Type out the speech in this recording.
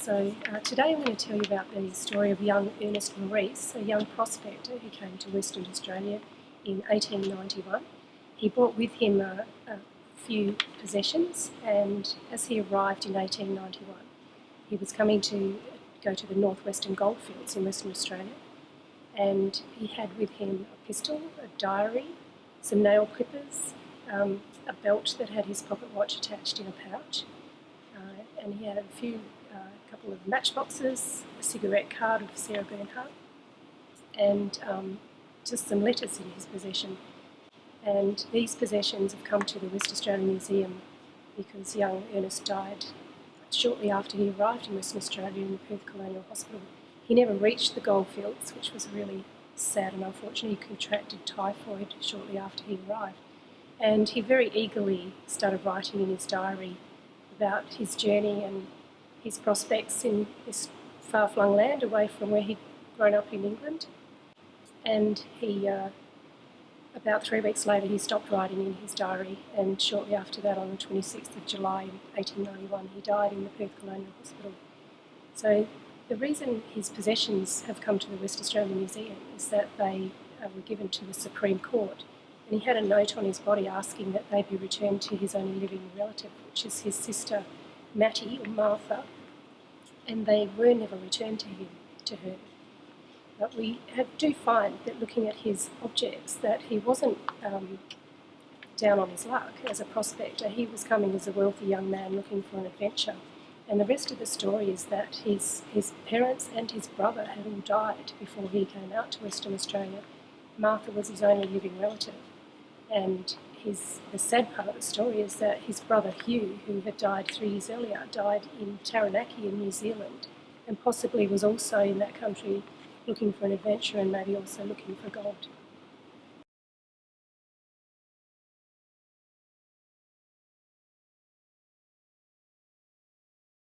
Today I'm going to tell you about the story of young Ernest Maurice, a young prospector who came to Western Australia in 1891. He brought with him a few possessions, and as he arrived in 1891, he was coming to go to the northwestern goldfields in Western Australia, and he had with him a pistol, a diary, some nail clippers, a belt that had his pocket watch attached in a pouch, and he had a couple of matchboxes, a cigarette card of Sarah Bernhardt, and just some letters in his possession. And these possessions have come to the West Australian Museum because young Ernest died shortly after he arrived in Western Australia in the Perth Colonial Hospital. He never reached the goldfields, which was really sad and unfortunate. He contracted typhoid shortly after he arrived. And he very eagerly started writing in his diary about his journey and his prospects in this far-flung land away from where he'd grown up in England. And about 3 weeks later, he stopped writing in his diary, and shortly after that, on the 26th of July 1891, he died in the Perth Colonial Hospital. So the reason his possessions have come to the West Australian Museum is that they were given to the Supreme Court, and he had a note on his body asking that they be returned to his only living relative, which is his sister Mattie, or Martha, and they were never returned to her. But we do find that looking at his objects that he wasn't down on his luck as a prospector. He was coming as a wealthy young man looking for an adventure. And the rest of the story is that his parents and his brother had all died before he came out to Western Australia. Martha was his only living relative. And the sad part of the story is that his brother Hugh, who had died 3 years earlier, died in Taranaki in New Zealand, and possibly was also in that country looking for an adventure and maybe also looking for gold.